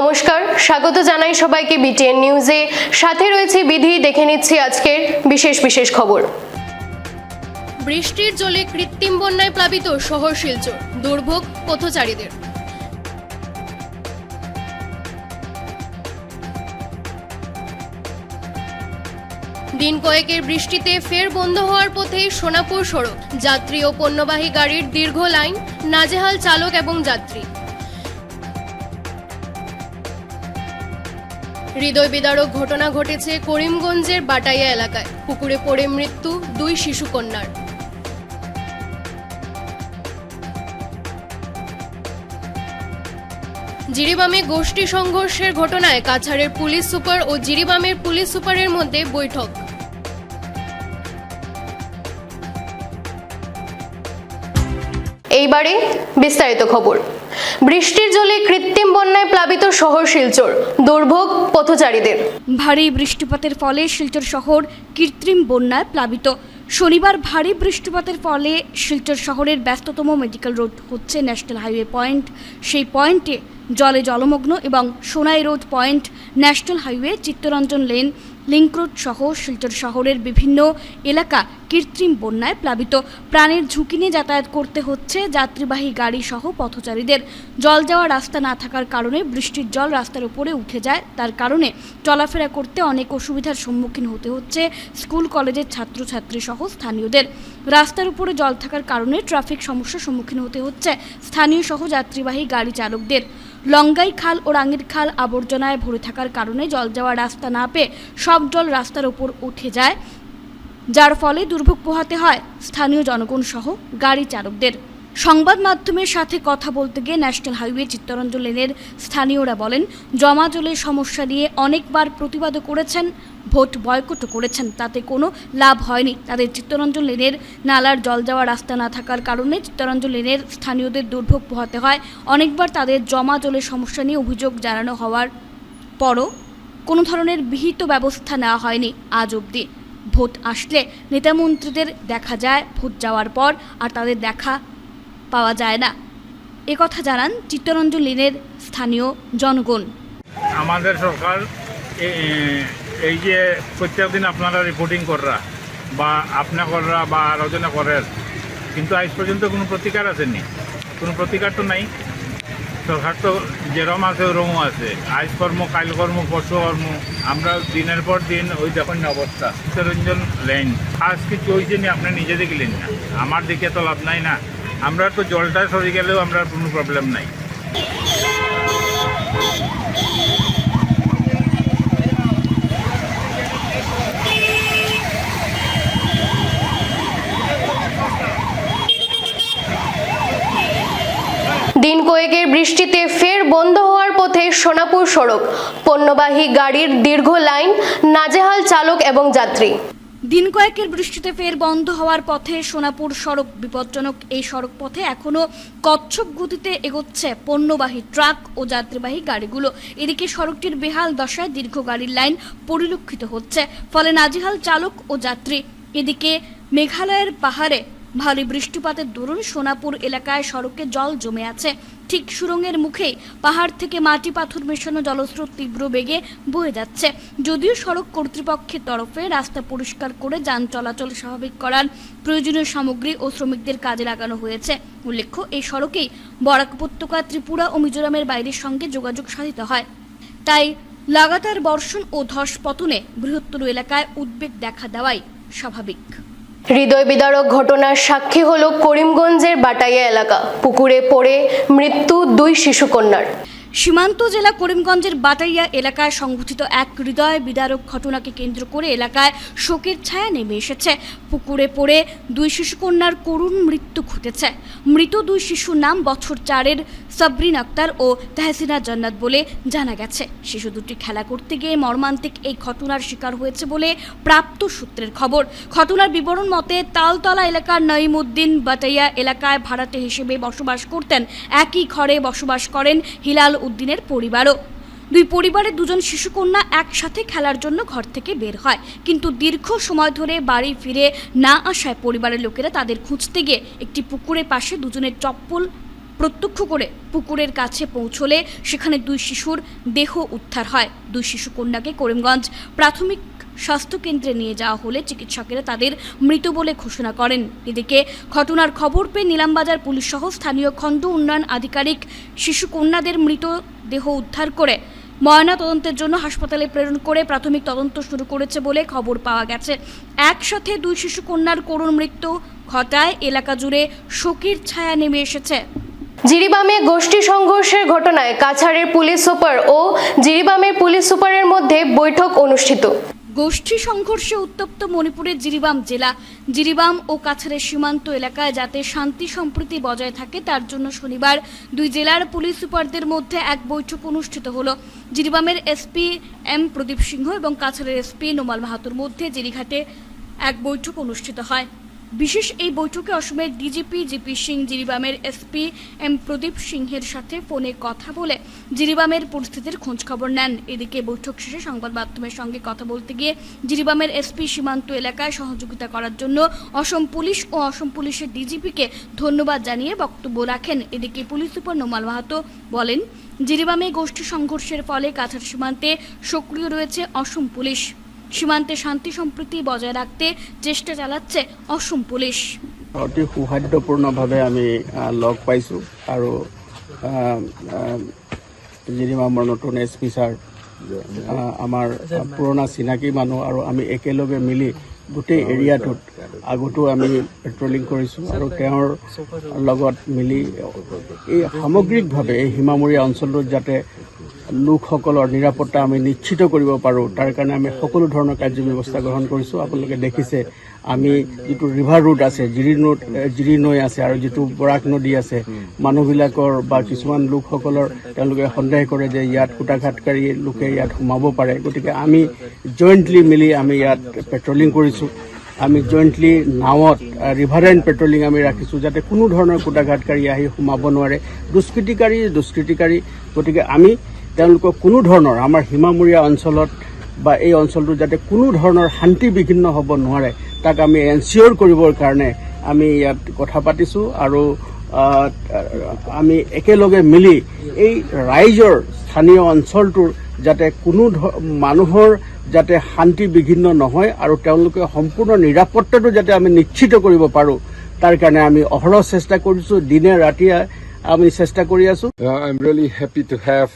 নমস্কার, স্বাগত জানাই সবাইকে বিটিএন নিউজে। সাথে রয়েছে বিধি। দেখে নিচ্ছি আজকের বিশেষ খবর। বৃষ্টির জলে কৃত্রিম বন্যায় প্লাবিত শহর শিলচর, দুর্ভোগ পথচারীদের। দিন কয়েকের বৃষ্টিতে ফের বন্ধ হওয়ার পথে সোনাপুর সড়ক, যাত্রী ও পণ্যবাহী গাড়ির দীর্ঘ লাইন, নাজেহাল চালক এবং যাত্রী। হৃদয় বিদারক ঘটনা ঘটেছে করিমগঞ্জের বাটাইয়া এলাকায়। পুকুরে পড়ে মৃত্যু 2 শিশু কন্যার। জিরিবামে গোষ্ঠী সংঘর্ষের ঘটনায় কাছাড়ের পুলিশ সুপার ও জিরিবামের পুলিশ সুপারের মধ্যে বৈঠক। এইবারে বিস্তারিত খবর। বৃষ্টির জলে কৃত্রিম বন্যায় প্লাবিত শহর শিলচর, দুর্ভোগ পথচারীদের। ভারী বৃষ্টিপাতের ফলে শিলচর শহর কৃত্রিম বন্যায় প্লাবিত। শনিবার ভারী বৃষ্টিপাতের ফলে শিলচর শহরের ব্যস্ততম মেডিকেল রোড হচ্ছে ন্যাশনাল হাইওয়ে পয়েন্ট। সেই পয়েন্টে জলে জলমগ্ন এবং Sonai road point, national highway, Chittaranjan lane, link road সহ শিলচর শহরের বিভিন্ন এলাকা কৃত্রিম বন্যায় প্লাবিত। প্রাণের ঝুঁকি নিয়ে যাতায়াত করতে হচ্ছে যাত্রীবাহী গাড়ি সহ পথচারীদের। জল যাওয়ার রাস্তা না থাকার কারণে বৃষ্টির জল রাস্তার উপরে উঠে যায়, তার কারণে চলাফেরা করতে অনেক অসুবিধার সম্মুখীন হতে হচ্ছে স্কুল কলেজের ছাত্রছাত্রী সহ স্থানীয়দের। রাস্তার উপরে জল থাকার কারণে ট্রাফিক সমস্যার সম্মুখীন হতে হচ্ছে স্থানীয় সহ যাত্রীবাহী গাড়ি চালকদের। লঙ্গাই খাল ও রাঙ্গির খাল আবর্জনায় ভরে থাকার কারণে জল যাওয়ার রাস্তা না পেয়ে সব জল রাস্তার উপর উঠে যায়, যার ফলে দুর্ভোগ পোহাতে হয় স্থানীয় জনগণ সহ গাড়ি চালকদের। সংবাদ মাধ্যমের সাথে কথা বলতে গিয়ে ন্যাশনাল হাইওয়ে চিত্তরঞ্জন লেনের স্থানীয়রা বলেন, জমা জলের সমস্যা নিয়ে অনেকবার প্রতিবাদও করেছেন, ভোট বয়কটও করেছেন, তাতে কোনো লাভ হয়নি। তাদের চিত্তরঞ্জন লেনের নালার জল যাওয়ার রাস্তা না থাকার কারণে চিত্তরঞ্জন লেনের স্থানীয়দের দুর্ভোগ পোহাতে হয়। অনেকবার তাদের জমা জলের সমস্যা নিয়ে অভিযোগ জানানো হওয়ার পরও কোনো ধরনের বিহিত ব্যবস্থা নেওয়া হয়নি আজ অবধি। ভোট আসলে নেতামন্ত্রীদের দেখা যায়, ভোট যাওয়ার পর আর তাদের দেখা পাওয়া যায় না, একথা জানান চিত্তরঞ্জন লেনের স্থানীয় জনগণ। আমাদের সরকার এই যে প্রত্যেক দিন আপনারা রিপোর্টিং কররা বা আপনা কররা বা আলোচনা করেন, কিন্তু আজ পর্যন্ত কোনো প্রতিকার আসেনি। কোনো প্রতিকার তো নাই। সরকার তো যেরম আছে ওরমও আছে, আজ কর্ম কাল কর্ম পরশু কর্ম। আমরা দিনের পর দিন ওই দেখুন না অবস্থা। চিত্তরঞ্জন লেন আজ কিছু হয়েছে নি, আপনি নিজে দেখলেন না, আমার দিকে তো লাভ নাই না। আমরা তো জলটা সরে গেলেও আমরা কোনো প্রবলেম নাই। দিন কয়েকের বৃষ্টিতে ফের বন্ধ হওয়ার পথে সোনাপুর সড়ক, পণ্যবাহী গাড়ির দীর্ঘ লাইন, নাজেহাল চালক এবং যাত্রী। দিন কয়েকের বৃষ্টিতে ফের বন্ধ হওয়ার পথে সোনাপুর সড়ক বিপজ্জনক। এই সড়ক পথে এখনো কচ্ছপ গতিতে এগোচ্ছে পণ্যবাহী ট্রাক ও যাত্রীবাহী গাড়িগুলো। এদিকে সড়কটির বেহাল দশায় দীর্ঘ গাড়ির লাইন পরিলক্ষিত হচ্ছে, ফলে নাজেহাল চালক ও যাত্রী। এদিকে মেঘালয়ের পাহাড়ে ভারী বৃষ্টিপাতের দরুন সোনাপুর এলাকায় সড়কে জল জমে আছে। ঠিক সুরঙ্গের মুখেই পাহাড় থেকে মাটি পাথর মেশানো জলস্রোত তীব্র বেগে বয়ে যাচ্ছে। যদিও সড়ক কর্তৃপক্ষের তরফে রাস্তা পরিষ্কার করে যান চলাচল স্বাভাবিক করার প্রয়োজনীয় সামগ্রী ও শ্রমিকদের কাজে লাগানো হয়েছে। উল্লেখ্য, এই সড়কেই বরাক উপত্যকা, ত্রিপুরা ও মিজোরামের বাইরের সঙ্গে যোগাযোগ সাধিত হয়। তাই লাগাতার বর্ষণ ও ধসপতনে বৃহত্তর এলাকায় উদ্বেগ দেখা দেওয়াই স্বাভাবিক। হৃদয় বিদারক ঘটনার সাক্ষী হলো করিমগঞ্জের বাটাইয়া এলাকা। পুকুরে পড়ে মৃত্যু 2 শিশু কন্যার। সীমান্ত জেলা করিমগঞ্জের বাটাইয়া এলাকায় সংঘটিত এক হৃদয় বিদারক ঘটনাকে কেন্দ্র করে এলাকায় শোকের ছায়া নেমে এসেছে। পুকুরে পড়ে 2 শিশুকন্যার করুণ মৃত্যু ঘটেছে। মৃত 2 শিশুর নাম বছর 4-এর সাবরিন আক্তার ও তাহসিনা জান্নাত বলে জানা গেছে। শিশু দুটি খেলা করতে গিয়ে মর্মান্তিক এই ঘটনার শিকার হয়েছে বলে প্রাপ্ত সূত্রের খবর। ঘটনার বিবরণ মতে, তালতলা এলাকার নঈমউদ্দিন বাটাইয়া এলাকায় ভাড়াটে হিসেবে বসবাস করতেন। একই ঘরে বসবাস করেন হিলাল উদ্দিনের পরিবারও। 2 পরিবারের 2 জন শিশুকন্যা একসাথে খেলার জন্য ঘর থেকে বের হয়, কিন্তু দীর্ঘ সময় ধরে বাড়ি ফিরে না আসায় পরিবারের লোকেরা তাদের খুঁজতে গিয়ে একটি পুকুরের পাশে 2 জনের চপ্পল প্রত্যক্ষ করে পুকুরের কাছে পৌঁছলে সেখানে 2 শিশুর দেহ উদ্ধার হয়। 2 শিশু কন্যাকে করিমগঞ্জ প্রাথমিক স্বাস্থ্যকেন্দ্রে নিয়ে যাওয়া হলে চিকিৎসকেরা তাদের মৃত বলে ঘোষণা করেন। এদিকে ঘটনার খবর পেয়ে নিলামবাজার পুলিশ সহ স্থানীয় খণ্ড উন্নয়ন আধিকারিক শিশু কন্যাদের মৃতদেহ উদ্ধার করে ময়না তদন্তের জন্য হাসপাতালে প্রেরণ করে প্রাথমিক তদন্ত শুরু করেছে বলে খবর পাওয়া গেছে। একসাথে 2 শিশু কন্যার করুণ মৃত্যু ঘটায় এলাকা জুড়ে শোকের ছায়া নেমে এসেছে। জিরিবামে গোষ্ঠী সংঘর্ষের ঘটনায় কাছাড়ের পুলিশ সুপার ও জিরিবামের পুলিশ সুপারের মধ্যে বৈঠক অনুষ্ঠিত। গোষ্ঠী সংঘর্ষে উত্তপ্ত মণিপুরের জিরিবাম জেলা। জিরিবাম ও কাছাড়ের সীমান্ত এলাকায় যাতে শান্তি সম্প্রীতি বজায় থাকে তার জন্য শনিবার 2 জেলার পুলিশ সুপারদের মধ্যে এক বৈঠক অনুষ্ঠিত হলো। জিরিবামের এসপি এম প্রদীপ সিংহ এবং কাছাড়ের এসপি নোমাল মাহাতোর মধ্যে জিরিঘাটে এক বৈঠক অনুষ্ঠিত হয়। বিশেষ এই বৈঠকে অসমের ডিজিপি জিপি সিং জিরিবামের এসপি এম প্রদীপ সিংহের সাথে ফোনে কথা বলে জিরিবামের পরিস্থিতির খোঁজখবর নেন। এদিকে বৈঠক শেষে সংবাদ মাধ্যমের সঙ্গে কথা বলতে গিয়ে জিরিবামের এসপি সীমান্ত এলাকায় সহযোগিতা করার জন্য অসম পুলিশ ও অসম পুলিশের ডিজিপিকে ধন্যবাদ জানিয়ে বক্তব্য রাখেন। এদিকে পুলিশ সুপার নোমাল মাহাতো বলেন, জিরিবামে গোষ্ঠী সংঘর্ষের ফলে কাছাড় সীমান্তে সক্রিয় রয়েছে অসম পুলিশ। সীমান্তে শান্তি সম্প্রীতি বজায় রাখতে চেষ্টা চালাচ্ছে অসম পুলিশ। অতি সৌহাৰ্দ্যপূৰ্ণভাৱে আমি লগ পাইছোঁ আৰু জিৰিবামৰ নতুন এছ পি ছাৰ আমাৰ পুৰণা চিনাকি মানুহ আৰু আমি একেলগে মিলি গোটেই এৰিয়াটোত আগতো আমি পেট্ৰলিং কৰিছোঁ আৰু তেওঁৰ লগত মিলি এই সামগ্ৰিকভাৱে এই সীমামূৰীয়া অঞ্চলটোত যাতে লোকসকলৰ নিৰাপত্তা আমি নিশ্চিত কৰিব পাৰোঁ তাৰ কাৰণে আমি সকলো ধৰণৰ কাৰ্য ব্যৱস্থা গ্ৰহণ কৰিছোঁ। আপোনালোকে দেখিছে আমি যিটো ৰিভাৰ ৰুট আছে জিৰি নৈ আছে আৰু যিটো বৰাক নদী আছে, মানুহবিলাকৰ বা কিছুমান লোকসকলৰ তেওঁলোকে সন্দেহ কৰে যে ইয়াত কুটাঘাতকাৰী লোকে ইয়াত সোমাব পাৰে, গতিকে আমি জইণ্টলি মিলি আমি ইয়াত পেট্ৰলিং কৰিছোঁ। আমি জইণ্টলি নাৱত ৰিভাৰাইন পেট্ৰলিং আমি ৰাখিছোঁ যাতে কোনো ধৰণৰ কুটাঘাতকাৰী আহি সোমাব নোৱাৰে, দুষ্কৃতিকাৰী। গতিকে আমি তেওঁলোকক কোনো ধৰণৰ আমাৰ সীমামূৰীয়া অঞ্চলত বা এই অঞ্চলটো যাতে কোনো ধৰণৰ শান্তি বিঘিন্ন হ'ব নোৱাৰে তাক আমি এনচিয়ৰ কৰিবৰ কাৰণে আমি ইয়াত কথা পাতিছোঁ আৰু আমি একেলগে মিলি এই ৰাইজৰ স্থানীয় অঞ্চলটোৰ যাতে কোনো মানুহৰ যাতে শান্তি বিঘিন্ন নহয় আৰু তেওঁলোকে সম্পূৰ্ণ নিৰাপত্তাটো যাতে আমি নিশ্চিত কৰিব পাৰোঁ তাৰ কাৰণে আমি অহৰহ চেষ্টা কৰিছোঁ, দিনে ৰাতিয়ে আমি চেষ্টা কৰি আছোঁ। I'm really happy to have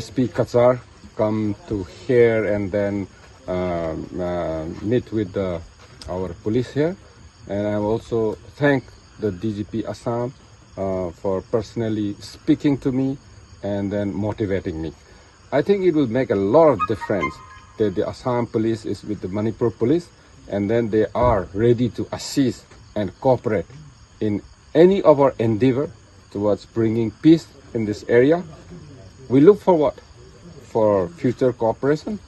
SP Kachar come to here and then meet with our police here, and I also thank the DGP Assam for personally speaking to me and then motivating me. I think it will make a lot of difference that the Assam police is with the Manipur police and then they are ready to assist and cooperate in any of our endeavor towards bringing peace in this area. We look forward for future cooperation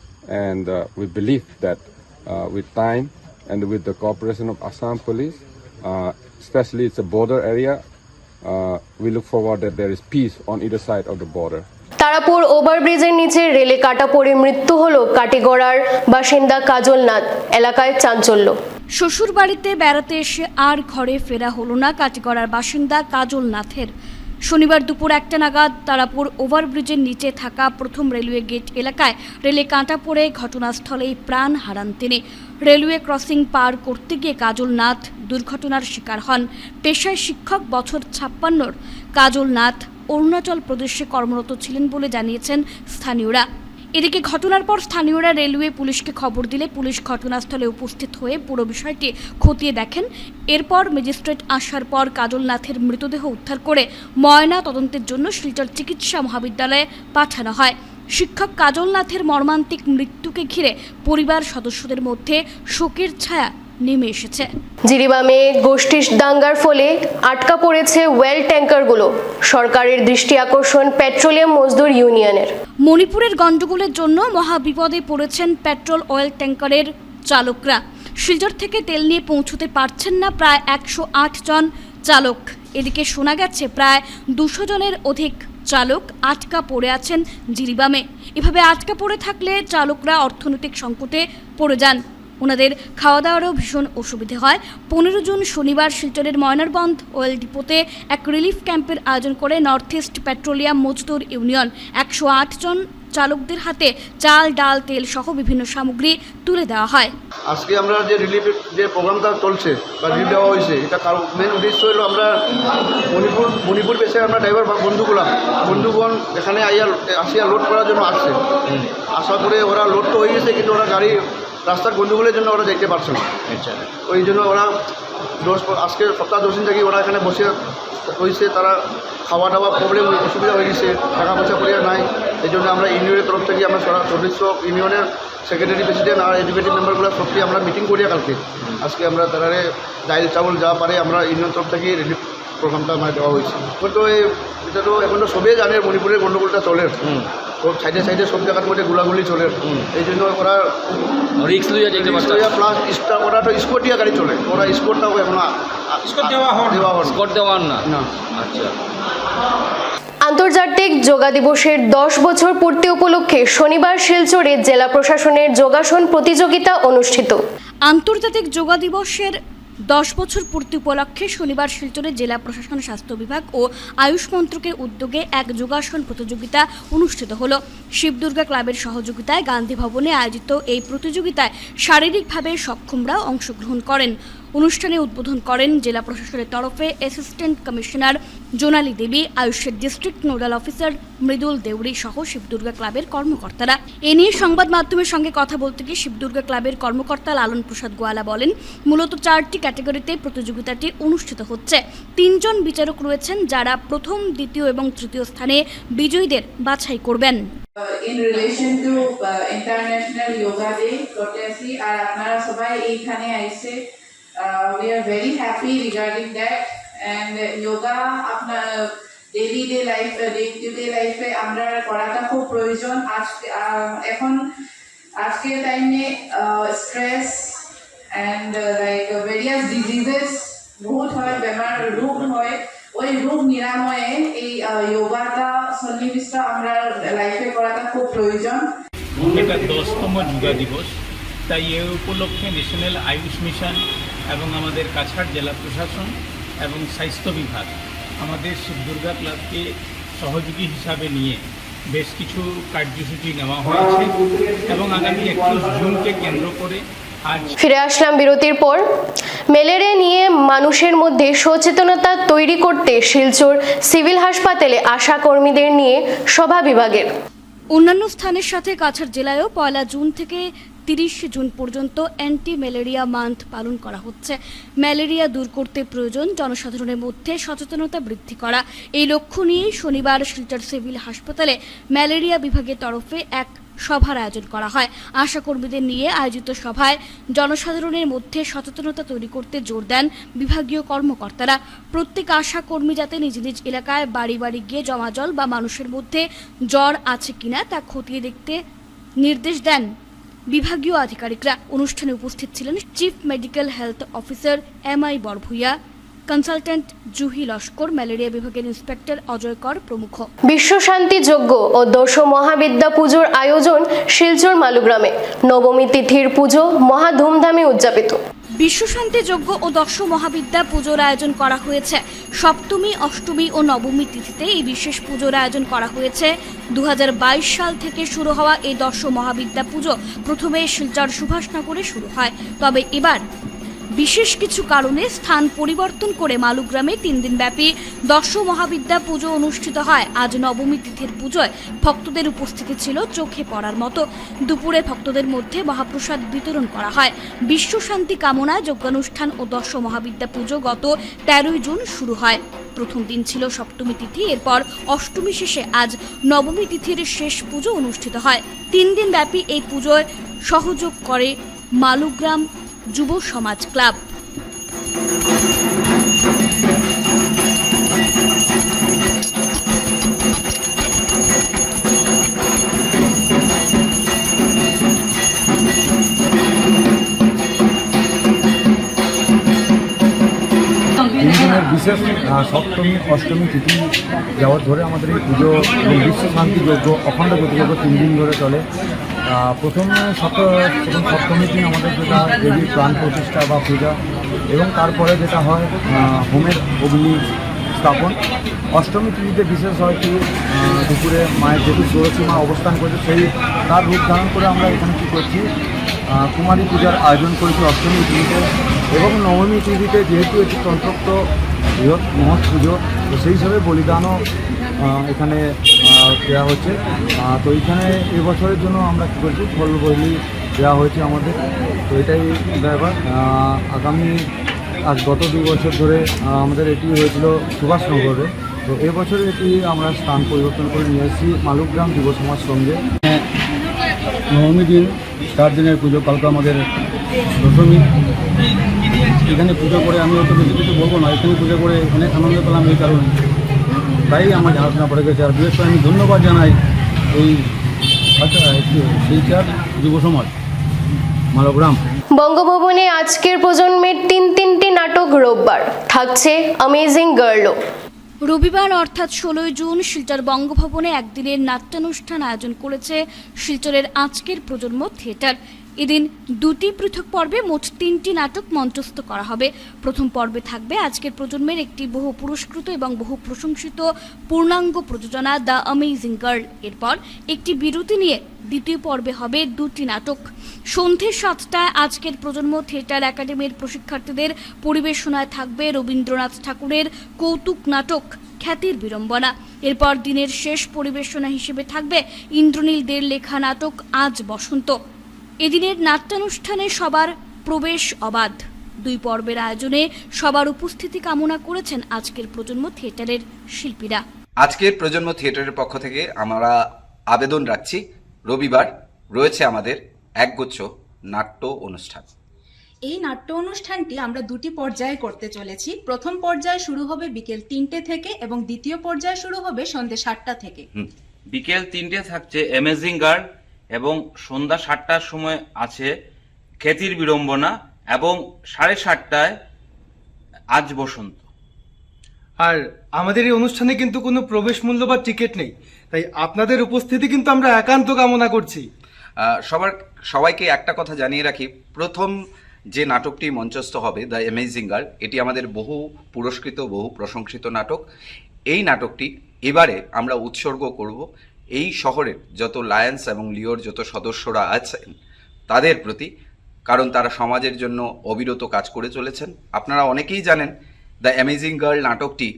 and we believe that with time and with the cooperation of Assam police, especially it's a border area, we look forward that there is peace on either side of the border. Tarapur ওভারব্রিজের নিচে রেলে কাটা পড়ে মৃত্যু হলো কাটিগড়ার বাসিন্দা কাজল নাথ। এলাকায় চাঞ্চল্য। শ্বশুর বাড়িতে বেড়াতে এসে আর ঘরে ফেরা হলো না কাটিগড়ার বাসিন্দা কাজল নাথের। শনিবার দুপুর 1টা নাগাদ তারাপুর ওভারব্রিজের নিচে থাকা প্রথম রেলওয়ে গেট এলাকায় রেলে কাঁটা পড়ে ঘটনাস্থলেই প্রাণ হারান তিনি। রেলওয়ে ক্রসিং পার করতে গিয়ে কাজল নাথ দুর্ঘটনার শিকার হন। পেশায় শিক্ষক, বছর 56 কাজল নাথ অরুণাচল প্রদেশে কর্মরত ছিলেন বলে জানিয়েছেন স্থানীয়রা। এদিকে ঘটনার পর স্থানীয়রা রেলওয়ে পুলিশকে খবর দিলে পুলিশ ঘটনাস্থলে উপস্থিত হয়ে পুরো বিষয়টি খতিয়ে দেখেন। এরপর ম্যাজিস্ট্রেট আসার পর কাজল নাথের মৃতদেহ উদ্ধার করে ময়না তদন্তের জন্য শিলচর চিকিৎসা মহাবিদ্যালয়ে পাঠানো হয়। শিক্ষক কাজল নাথের মর্মান্তিক মৃত্যুকে ঘিরে পরিবার সদস্যদের মধ্যে শোকের ছায়া নেমে এসেছে। জিরিবামে গোষ্ঠী দাঙ্গার ফলে আটকা পড়েছে ওয়েল ট্যাঙ্কারগুলো। সরকারের দৃষ্টি আকর্ষণ পেট্রোলিয়াম মজদুর ইউনিয়নের। মণিপুরের গন্ডগোলের জন্য মহাবিপদে পড়েছেন পেট্রোল অয়েল ট্যাঙ্কারের চালকরা। শিলচর থেকে তেল নিয়ে পৌঁছতে পারছেন না প্রায় 108 জন চালক। এদিকে শোনা গেছে প্রায় 200 জনের অধিক চালক আটকা পড়ে আছেন জিরিবামে। এভাবে আটকা পড়ে থাকলে চালকরা অর্থনৈতিক সংকটে পড়ে যান। ওনাদের খাওয়া দাওয়ারও ভীষণ অসুবিধে হয়। 15 জুন শনিবার শিলচরের ময়নারবন্ধ ওয়েল ডিপোতে এক রিলিফ ক্যাম্পের আয়োজন করে নর্থ ইস্ট পেট্রোলিয়াম মজদুর ইউনিয়ন 108 জন চালকদের হাতে চাল, ডাল, তেল সহ বিভিন্ন সামগ্রী তুলে দেওয়া হয়। আজকে আমরা যে রিলিফের যে প্রোগ্রামটা চলছে বা রিলিফ দেওয়া হয়েছে, এটা কারণ মেন উদ্দেশ্য হলো আমরা মণিপুর বেসে আমরা ড্রাইভার বা বন্ধুগণ এখানে আসিয়া লোড করার জন্য আসছে। আশা করে ওরা লোড তো হয়ে গেছে, কিন্তু ওরা গাড়ি রাস্তার গন্ডগোলের জন্য ওরা যেতে পারছে না। ওই জন্য ওরা আজকে সপ্তাহ 10 দিন থেকে ওরা এখানে বসে হয়েছে। তারা খাওয়া দাওয়া প্রবলেম অসুবিধা হয়ে গেছে, টাকা পয়সা পড়িয়া নাই। এই জন্য আমরা ইউনিয়নের তরফ থেকে আমরা সদস্য ইউনিয়নের সেক্রেটারি, প্রেসিডেন্ট আর এডুকেটিভ মেম্বারগুলো সবটি আমরা মিটিং করিয়া কালকে আজকে আমরা তারারে ডাইল চাউল যা পারে আমরা ইউনিয়ন তরফ থেকে রিলিফ প্রোগ্রামটা আমার দেওয়া হয়েছে। তো এটা তো এখন তো সবেই জানে মণিপুরের গণ্ডগোলটা চলে, সাইডে সাইডে সব জায়গার মধ্যে গুলাগুলি চলে। এই জন্য ওরা রিক্স লইয়া প্লাস ওরা তো স্কোটিয়া গাড়ি চলে, ওরা স্কোটটাও এখন দেওয়া না। আচ্ছা, আন্তর্জাতিক যোগা দিবসের 10 বছর পূর্তি উপলক্ষে শনিবার শিলচরে জেলা প্রশাসনের যোগাসন প্রতিযোগিতা অনুষ্ঠিত। আন্তর্জাতিক যোগা দিবসের 10 বছর পূর্তি উপলক্ষে শনিবার শিলচরে জেলা প্রশাসন, স্বাস্থ্য বিভাগ ও আয়ুষ মন্ত্রকের উদ্যোগে এক যোগাসন প্রতিযোগিতা অনুষ্ঠিত হলো। শিবদুর্গা ক্লাবের সহযোগিতায় গান্ধী ভবনে আয়োজিত এই প্রতিযোগিতায় শারীরিকভাবে সক্ষমরাও অংশগ্রহণ করেন। অনুষ্ঠানে উদ্বোধন করেন জেলা প্রশাসনের তরফে অ্যাসিস্ট্যান্ট কমিশনার জোনালী দেবী, আয়ুষের district nodal officer Mridul Deori সহ শিবদুর্গা ক্লাবের কর্মকর্তারা। এ নিয়ে সংবাদ মাধ্যমের সঙ্গে কথা বলতে গিয়ে শিবদুর্গা ক্লাবের কর্মকর্তা লালন প্রসাদ গোয়ালা বলেন, মূলত 4টি ক্যাটাগরিতে প্রতিযোগিতাটি অনুষ্ঠিত হচ্ছে। 3 জন বিচারক রয়েছেন যারা প্রথম, দ্বিতীয় এবং তৃতীয় স্থানে বিজয়ীদের বাছাই করবেন। In relation to International Yoga Day, courtesy, আর আপনারা সবাই এইখানে আইছে, we are very happy regarding that. And yoga আপনার ডেইলি লাইফে আমরা করাটা খুব প্রয়োজন। এখন আজকের টাইমে stress and like various diseases বহুত হয়, বেমার রোগ হয়। ওই রোগ নিরাময়ে এই যোগাটা সন্নিবিষ্ট আমরা লাইফে করাটা খুব প্রয়োজন। এটা 10তম যোগা দিবস, তাই এ উপলক্ষে ন্যাশনাল আয়ুষ মিশন এবং আমাদের কাছাড় জেলা প্রশাসন এবং স্বাস্থ্য বিভাগ আমাদের শিবদুর্গা ক্লাবকে সহযোগী হিসাবে নিয়ে বেশ কিছু কার্যসূচি নেওয়া হয়েছে এবং আগামী 21 জুনকে কেন্দ্র করে আজ ফিরে আসলাম বিরতির পর। ম্যালেরিয়া নিয়ে মানুষের মধ্যে সচেতনতা তৈরি করতে শিলচর সিভিল হাসপাতালে আশা কর্মীদের নিয়ে সভা বিভাগের। অন্যান্য স্থানের সাথে কাছাড় জেলায়ও 1 জুন থেকে 30 জুন পর্যন্ত অ্যান্টি ম্যালেরিয়া মান্থ পালন করা হচ্ছে। ম্যালেরিয়া দূর করতে প্রয়োজন জনসাধারণের মধ্যে সচেতনতা বৃদ্ধি করা। এই লক্ষ্য নিয়েই শনিবার শিলচর সিভিল হাসপাতালে ম্যালেরিয়া বিভাগের তরফে এক সভার আয়োজন করা হয়। আশাকর্মীদের নিয়ে আয়োজিত সভায় জনসাধারণের মধ্যে সচেতনতা তৈরি করতে জোর দেন বিভাগীয় কর্মকর্তারা। প্রত্যেক আশাকর্মী যাতে নিজ নিজ এলাকায় বাড়ি বাড়ি গিয়ে জমা জল বা মানুষের মধ্যে জ্বর আছে কিনা তা খতিয়ে দেখতে নির্দেশ দেন বিভাগীয় আধিকারিকরা। অনুষ্ঠানে উপস্থিত ছিলেন chief medical health officer MI Barbhuiya, consultant Juhi Laskar, malaria বিভাগের ইন্সপেক্টর অজয় কর প্রমুখ। বিশ্ব শান্তি যজ্ঞ ও দশ মহাবিদ্যা পুজোর আয়োজন শিলচর মালুগ্রামে। নবমী তিথির পুজো মহা ধুমধামে উদযাপিত। বিশ্ব শান্তি যজ্ঞ ও দশ মহাবিদ্যা পুজোর আয়োজন করা হয়েছে। সপ্তমী, অষ্টমী ও নবমী তিথিতে এই বিশেষ পুজোর আয়োজন করা হয়েছে। 2022 সাল থেকে শুরু হওয়া এই দশ মহাবিদ্যা পুজো প্রথমে শিলচর সুভাষনগরে শুরু হয়, তবে এবার বিশেষ কিছু কারণে স্থান পরিবর্তন করে মালুগ্রামে 3 দিনব্যাপী দশ মহাবিদ্যা পুজো অনুষ্ঠিত হয়। আজ নবমী তিথির পুজোয় ভক্তদের উপস্থিতি ছিল চোখে পড়ার মতো। দুপুরে ভক্তদের মধ্যে মহাপ্রসাদ বিতরণ করা হয়। বিশ্ব শান্তি কামনায় যজ্ঞানুষ্ঠান ও দশ মহাবিদ্যা পুজো গত 13 জুন শুরু হয়। প্রথম দিন ছিল সপ্তমী তিথি, এরপর অষ্টমী শেষে আজ নবমী তিথির শেষ পুজো অনুষ্ঠিত হয়। 3 দিনব্যাপী এই পুজোয় সহযোগ করে মালুগ্রাম যুব সমাজ ক্লাব। বিশেষ সপ্তমী অষ্টমী তিথি যাওয়ার ধরে আমাদের এই পুজো এবং বিশ্ব শান্তি যজ্ঞ অখণ্ড জ্যোতিযজ্ঞ 3 দিন ধরে চলে। প্রথম সপ্তমীর দিন আমাদের যেটা দেবীর প্রাণ প্রতিষ্ঠা বা পূজা, এবং তারপরে যেটা হয় হোমের অগ্নি স্থাপন। অষ্টমী তিথিতে বিশেষ হয় কি দুপুরে মায়ের যেহেতু ষোড়শী মা অবস্থান করেছে, সেই তার রূপ ধারণ করে আমরা এখানে কী করছি, কুমারী পূজার আয়োজন করেছি অষ্টমী তিথিতে। এবং নবমী তিথিতে যেহেতু এটি তন্ত্রোক্ত বৃহৎ মহৎ পুজো, তো সেই হিসাবে বলিদানও এখানে দেওয়া হচ্ছে। তো এইখানে এবছরের জন্য আমরা কী করছি, ফল বলি দেওয়া হয়েছে আমাদের। তো এটাই ব্যাপার। আগামী গত 2 বছর ধরে আমাদের এটি হয়েছিল সুভাষনগরে, তো এবছরে এটি আমরা স্থান পরিবর্তন করে নিয়ে এসেছি মালুগ্রাম যুব সমাজ সঙ্গে। নবমী দিন 4 দিনের পুজো, কালকে আমাদের দশমী। এখানে পুজো করে আমি অত বেশি কিছু বলবো না, এখানে পুজো করে অনেক আনন্দ পেলাম এই কারণে, তাই আমার জানাশোনা পড়ে গেছে। আর বিশেষ করে আমি ধন্যবাদ জানাই এই শিলচর যুব সমাজ মালগ্রাম। বঙ্গভবনে আজকের প্রজন্মের তিনটি নাটক রোববার থাকছে অ্যামেজিং গার্লও। রবিবার অর্থাৎ 16 জুন শিলচর বঙ্গভবনে একদিনের নাট্যানুষ্ঠান আয়োজন করেছে শিলচরের আজকের প্রজন্ম থিয়েটার। এদিন 2টি পৃথক পর্বে মোট 3টি নাটক মঞ্চস্থ করা হবে। প্রথম পর্বে থাকবে আজকের প্রজন্মের একটি বহু পুরস্কৃত এবং বহু প্রশংসিত পূর্ণাঙ্গ প্রযোজনা দ্য অ্যামেজিং গার্ল। এরপর একটি বিরতি নিয়ে দ্বিতীয় পর্বে হবে 2টি নাটক। সন্ধ্যে 7টায় আজকের প্রজন্ম থিয়েটার একাডেমির প্রশিক্ষার্থীদের পরিবেশনায় থাকবে রবীন্দ্রনাথ ঠাকুরের কৌতুক নাটক খ্যাতির বিড়ম্বনা। এরপর দিনের শেষ পরিবেশনা হিসেবে থাকবে ইন্দ্রনীল দের লেখা নাটক আজ বসন্ত। এদিনের নাট্যানুষ্ঠানে সবার প্রবেশ অবাধ। 2 পর্বের আয়োজনে সবার উপস্থিতি কামনা করেছেন আজকের প্রজন্ম থিয়েটারের শিল্পীরা। আজকের প্রজন্ম থিয়েটারের পক্ষ থেকে আমরা আবেদন রাখছি, রবিবার রয়েছে আমাদের একগুচ্ছ নাট্য অনুষ্ঠান। এই নাট্য অনুষ্ঠানটি আমরা 2টি পর্যায়ে করতে চলেছি। প্রথম পর্যায়ে শুরু হবে বিকেল 3টে থেকে এবং দ্বিতীয় পর্যায়ে শুরু হবে সন্ধ্যে 7টা থেকে। বিকেল 3টে থাকছে অ্যামেজিং গার্ল এবং সন্ধ্যা 7টার সময় আছে খ্যাতির বিড়ম্বনা এবং 7:30টায় আজ বসন্ত। আর আমাদের এই অনুষ্ঠানে কিন্তু কোনো প্রবেশ মূল্য বা টিকিট নেই, তাই আপনাদের উপস্থিতি কিন্তু আমরা একান্ত কামনা করছি। সবাইকে একটা কথা জানিয়ে রাখি, প্রথম যে নাটকটি মঞ্চস্থ হবে দ্য অ্যামেজিং গার্ল, এটি আমাদের বহু পুরস্কৃত বহু প্রশংসিত নাটক। এই নাটকটি এবারে আমরা উৎসর্গ করব এই শহরের যত লায়ন্স এবং লিওর যত সদস্যরা আছেন তাদের প্রতি, কারণ তারা সমাজের জন্য অবিরত কাজ করে চলেছেন। আপনারা অনেকেই জানেন দ্য অ্যামেজিং গার্ল নাটকটি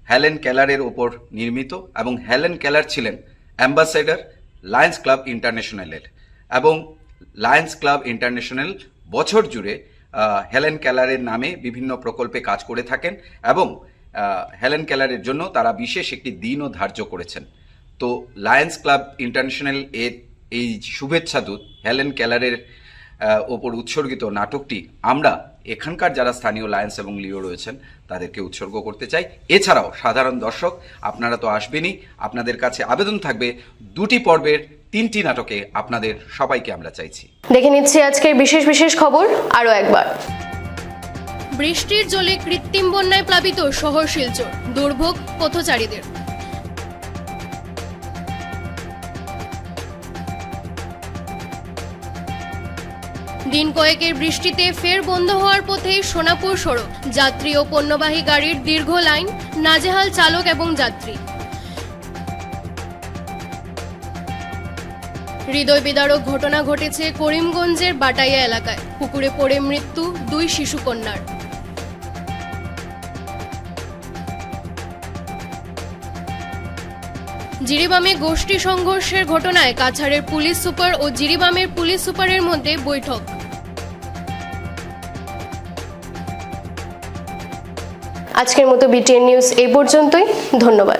হেলেন কেলারের ওপর নির্মিত এবং হেলেন কেলার ছিলেন অ্যাম্বাসেডর লায়ন্স ক্লাব ইন্টারন্যাশনালের, এবং লায়ন্স ক্লাব ইন্টারন্যাশনাল বছর জুড়ে হেলেন কেলারের নামে বিভিন্ন প্রকল্পে কাজ করে থাকেন এবং হেলেন কেলারের জন্য তারা বিশেষ একটি দিনও ধার্য করেছেন। তো লায়ন্স ক্লাব ইন্টারন্যাশনাল এর এই শুভেচ্ছা দূত হেলেন কেলারের ওপর উৎসর্গিত নাটকটি আমরা এখানকার যারা স্থানীয় লায়ন্স এবং লিও রয়েছেন তাদেরকে উৎসর্গ করতে চাই। এছাড়াও সাধারণ দর্শক আপনারা তো আসবেনই, আপনাদের কাছে আবেদন থাকবে 2টি পর্বের 3টি নাটকে আপনাদের সবাইকে আমরা চাইছি। দেখে নিচ্ছি আজকের বিশেষ খবর আরও একবার। বৃষ্টির জলে কৃত্রিম বন্যায় প্লাবিত শহর শিলচর, দুর্ভোগ পথচারীদের। দিন কয়েকের বৃষ্টিতে ফের বন্ধ হওয়ার পথে সোনাপুর সড়ক, যাত্রী ও পণ্যবাহী গাড়ির দীর্ঘ লাইন, নাজেহাল চালক এবং যাত্রী। হৃদয় বিদারক ঘটনা ঘটেছে করিমগঞ্জের বাটাইয়া এলাকায়, পুকুরে পড়ে মৃত্যু 2 শিশুকন্যার। জিরিবামে গোষ্ঠী সংঘর্ষের ঘটনায় কাছাড়ের পুলিশ সুপার ও জিরিবামের পুলিশ সুপারের মধ্যে বৈঠক। আজকের মতো বিটিএন নিউজ এই পর্যন্তই, ধন্যবাদ।